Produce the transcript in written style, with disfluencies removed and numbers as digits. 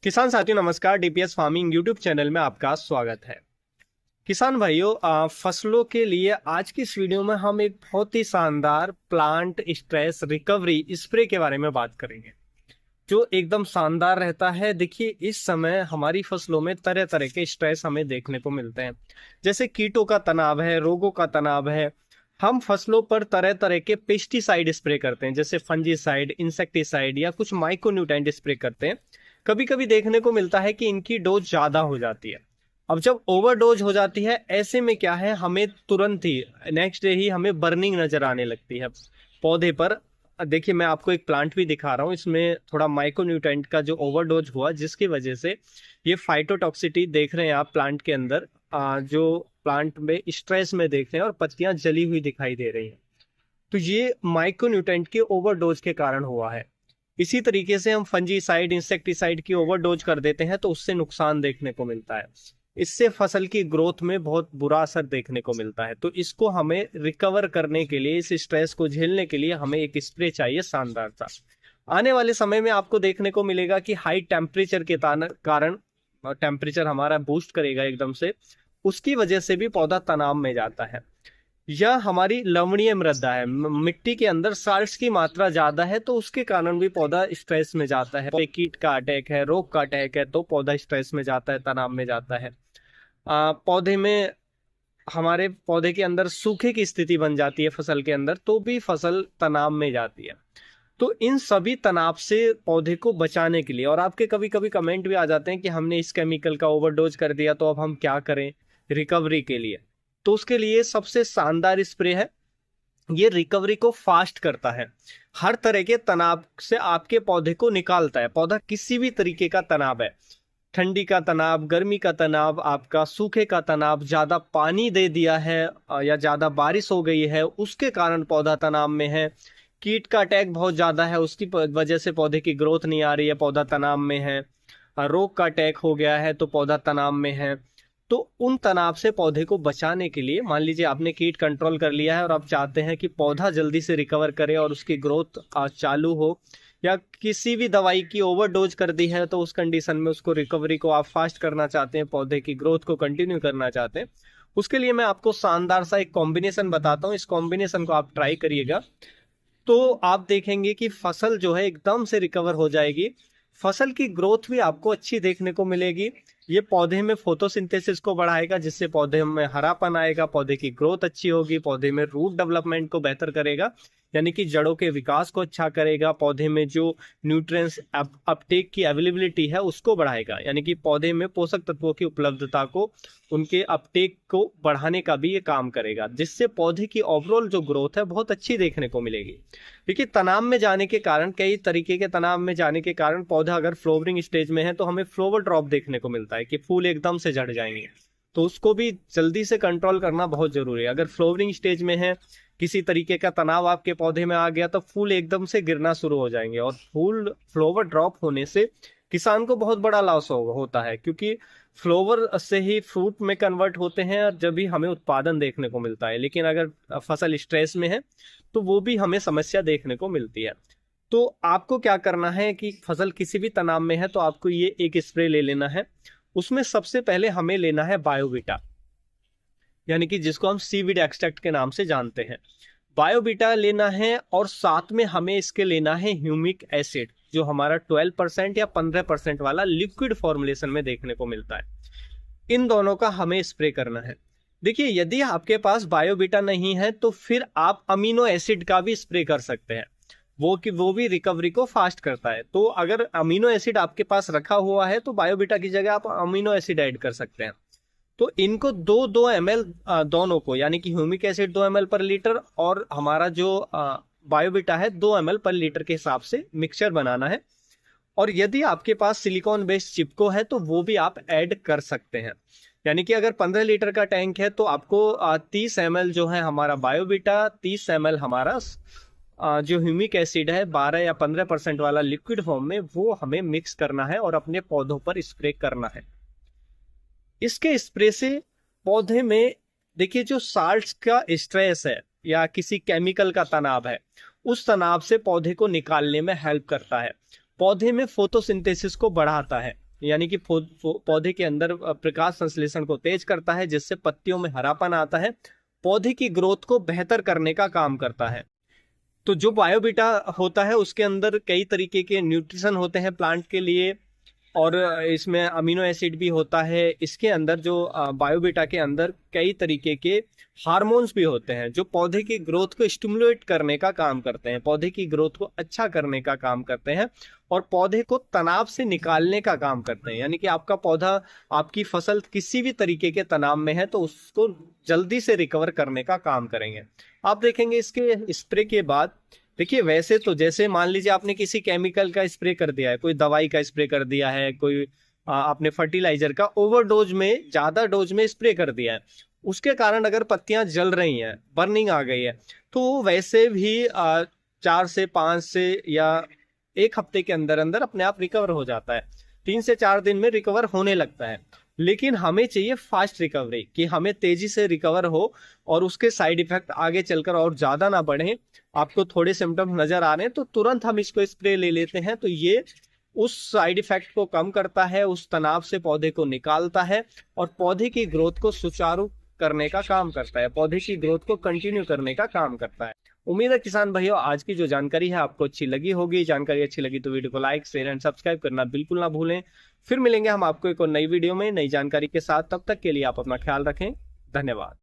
किसान साथियों नमस्कार। डीपीएस फार्मिंग यूट्यूब चैनल में आपका स्वागत है। किसान भाइयों, फसलों के लिए आज की इस वीडियो में हम एक बहुत ही शानदार प्लांट स्ट्रेस रिकवरी स्प्रे के बारे में बात करेंगे जो एकदम शानदार रहता है। देखिए, इस समय हमारी फसलों में तरह तरह के स्ट्रेस हमें देखने को मिलते हैं, जैसे कीटों का तनाव है, रोगों का तनाव है। हम फसलों पर तरह तरह के पेस्टिसाइड स्प्रे करते हैं, जैसे फंजीसाइड, इंसेक्टिसाइड या कुछ माइक्रोन्यूट्रेंट स्प्रे करते हैं। कभी कभी देखने को मिलता है कि इनकी डोज ज्यादा हो जाती है। अब जब ओवरडोज हो जाती है, ऐसे में क्या है, हमें तुरंत ही नेक्स्ट डे ही हमें बर्निंग नजर आने लगती है पौधे पर। देखिए, मैं आपको एक प्लांट भी दिखा रहा हूँ, इसमें थोड़ा माइक्रोन्यूट्रेंट का जो ओवरडोज हुआ जिसकी वजह से ये फाइटोटॉक्सिटी देख रहे हैं आप प्लांट के अंदर, जो प्लांट में स्ट्रेस में देख रहे हैं और पत्तियां जली हुई दिखाई दे रही हैं। तो ये माइक्रोन्यूट्रेंट के ओवरडोज के कारण हुआ है। इसी तरीके से हम फंजीसाइड, इंसेक्टिसाइड की ओवरडोज कर देते हैं तो उससे नुकसान देखने को मिलता है। इससे फसल की ग्रोथ में बहुत बुरा असर देखने को मिलता है। तो इसको हमें रिकवर करने के लिए, इस स्ट्रेस को झेलने के लिए हमें एक स्प्रे चाहिए शानदार सा। आने वाले समय में आपको देखने को मिलेगा कि हाई टेम्परेचर के कारण टेम्परेचर हमारा बूस्ट करेगा एकदम से, उसकी वजह से भी पौधा तनाव में जाता है। यह हमारी लवणीय मृदा है, मिट्टी के अंदर साल्ट्स की मात्रा ज्यादा है, तो उसके कारण भी पौधा स्ट्रेस में जाता है। कीट का अटैक है, रोग का अटैक है, तो पौधा स्ट्रेस में जाता है, तनाव में जाता है। पौधे में, हमारे पौधे के अंदर सूखे की स्थिति बन जाती है फसल के अंदर, तो भी फसल तनाव में जाती है। तो इन सभी तनाव से पौधे को बचाने के लिए, और आपके कभी कभी कमेंट भी आ जाते हैं कि हमने इस केमिकल का ओवरडोज कर दिया तो अब हम क्या करें रिकवरी के लिए। तो उसके लिए सबसे शानदार स्प्रे है, ये रिकवरी को फास्ट करता है, हर तरह के तनाव से आपके पौधे को निकालता है। पौधा किसी भी तरीके का तनाव है, ठंडी का तनाव, गर्मी का तनाव, आपका सूखे का तनाव, ज्यादा पानी दे दिया है या ज्यादा बारिश हो गई है उसके कारण पौधा तनाव में है, कीट का अटैक बहुत ज्यादा है उसकी वजह से पौधे की ग्रोथ नहीं आ रही है, पौधा तनाव में है, रोग का अटैक हो गया है तो पौधा तनाव में है। तो उन तनाव से पौधे को बचाने के लिए, मान लीजिए आपने कीट कंट्रोल कर लिया है और आप चाहते हैं कि पौधा जल्दी से रिकवर करे और उसकी ग्रोथ चालू हो, या किसी भी दवाई की ओवरडोज कर दी है तो उस कंडीशन में उसको रिकवरी को आप फास्ट करना चाहते हैं, पौधे की ग्रोथ को कंटिन्यू करना चाहते हैं, उसके लिए मैं आपको शानदार सा एक कॉम्बिनेशन बताता हूँ। इस कॉम्बिनेशन को आप ट्राई करिएगा तो आप देखेंगे कि फसल जो है एकदम से रिकवर हो जाएगी। फसल की ग्रोथ भी आपको अच्छी देखने को मिलेगी। ये पौधे में फोटोसिंथेसिस को बढ़ाएगा, जिससे पौधे में हरापन आएगा, पौधे की ग्रोथ अच्छी होगी, पौधे में रूट डेवलपमेंट को बेहतर करेगा, यानी कि जड़ों के विकास को अच्छा करेगा, पौधे में जो न्यूट्रिएंट्स अपटेक की अवेलेबिलिटी है उसको बढ़ाएगा, यानी कि पौधे में पोषक तत्वों की उपलब्धता को, उनके अपटेक को बढ़ाने का भी ये काम करेगा, जिससे पौधे की ओवरऑल जो ग्रोथ है बहुत अच्छी देखने को मिलेगी। देखिए, तनाव में जाने के कारण, कई तरीके के तनाव में जाने के कारण पौधा अगर फ्लावरिंग स्टेज में है तो हमें फ्लावर ड्रॉप देखने को मिलता है कि फूल एकदम से झड़ जाएंगे, तो उसको भी जल्दी से कंट्रोल करना बहुत जरूरी है। अगर फ्लावरिंग स्टेज में है, किसी तरीके का तनाव आपके पौधे में आ गया तो फूल एकदम से गिरना शुरू हो जाएंगे, और फूल फ्लावर ड्रॉप होने से किसान को बहुत बड़ा लॉस होता है, क्योंकि फ्लावर से ही फ्रूट में कन्वर्ट होते हैं और जब भी हमें उत्पादन देखने को मिलता है। लेकिन अगर फसल स्ट्रेस में है तो वो भी हमें समस्या देखने को मिलती है। तो आपको क्या करना है कि फसल किसी भी तनाव में है तो आपको ये एक स्प्रे ले लेना है। उसमें सबसे पहले हमें लेना है बायोवीटा, यानी कि जिसको हम सीवीड एक्सट्रैक्ट के नाम से जानते हैं। बायोवीटा लेना है, और साथ में हमें इसके लेना है ह्यूमिक एसिड, जो हमारा 12% या 15% वाला लिक्विड फॉर्मुलेशन में देखने को मिलता है। इन दोनों का हमें स्प्रे करना है। देखिए, यदि आपके पास बायोवीटा नहीं है तो फिर आप अमीनो एसिड का भी स्प्रे कर सकते हैं, वो भी रिकवरी को फास्ट करता है। तो अगर अमीनो एसिड आपके पास रखा हुआ है तो बायोवीटा की जगह आप अमीनो एसिड ऐड कर सकते हैं। तो इनको 2-2 ml दोनों को, यानी कि ह्यूमिक एसिड 2 ml पर लीटर और हमारा जो बायोवीटा है 2 ml पर लीटर के हिसाब से मिक्सचर बनाना है। और यदि आपके पास सिलिकॉन बेस्ड चिपको है तो वो भी आप ऐड कर सकते हैं, यानी कि अगर 15 लीटर का टैंक है तो आपको 30 ml जो है हमारा बायोवीटा, 30 ml हमारा जो ह्यूमिक एसिड है 12 या 15% वाला लिक्विड फॉर्म में, वो हमें मिक्स करना है और अपने पौधों पर स्प्रे करना है। इसके स्प्रे से पौधे में, देखिए, जो साल्ट्स का स्ट्रेस है या किसी केमिकल का तनाव है, उस तनाव से पौधे को निकालने में हेल्प करता है, पौधे में फोटोसिंथेसिस को बढ़ाता है। यानी कि पौधे के अंदर प्रकाश संश्लेषण को तेज करता है, जिससे पत्तियों में हरापन आता है, पौधे की ग्रोथ को बेहतर करने का काम करता है। तो जो बायोबिटा होता है उसके अंदर कई तरीके के न्यूट्रिशन होते हैं प्लांट के लिए, और इसमें अमीनो एसिड भी होता है। इसके अंदर जो बायोबिटा के अंदर कई तरीके के हार्मोन्स भी होते हैं जो पौधे की ग्रोथ को स्टिमुलेट करने का काम करते हैं, पौधे की ग्रोथ को अच्छा करने का काम करते हैं और पौधे को तनाव से निकालने का काम करते हैं। यानी कि आपका पौधा, आपकी फसल किसी भी तरीके के तनाव में है तो उसको जल्दी से रिकवर करने का काम करेंगे। आप देखेंगे इसके स्प्रे के बाद, देखिए वैसे तो जैसे मान लीजिए आपने किसी केमिकल का स्प्रे कर दिया है, कोई दवाई का स्प्रे कर दिया है, कोई आपने फर्टिलाइजर का ओवरडोज में, ज्यादा डोज में स्प्रे कर दिया है, उसके कारण अगर पत्तियां जल रही हैं, बर्निंग आ गई है, तो वैसे भी 4 से 5 से या 1 हफ्ते के अंदर अंदर अपने आप रिकवर हो जाता है। 3 से 4 दिन में रिकवर होने लगता है। लेकिन हमें चाहिए फास्ट रिकवरी, कि हमें तेजी से रिकवर हो और उसके साइड इफेक्ट आगे चलकर और ज्यादा ना बढ़े। आपको थोड़े सिम्टम्स नजर आ रहे हैं तो तुरंत हम इसको स्प्रे ले लेते हैं, तो ये उस साइड इफेक्ट को कम करता है, उस तनाव से पौधे को निकालता है और पौधे की ग्रोथ को सुचारू करने का काम करता है, पौधे की ग्रोथ को कंटिन्यू करने का काम करता है। उम्मीद है किसान भाइयों आज की जो जानकारी है आपको अच्छी लगी होगी। जानकारी अच्छी लगी तो वीडियो को लाइक, शेयर एंड सब्सक्राइब करना बिल्कुल ना भूलें। फिर मिलेंगे हम आपको एक और नई वीडियो में नई जानकारी के साथ। तब तक के लिए आप अपना ख्याल रखें। धन्यवाद।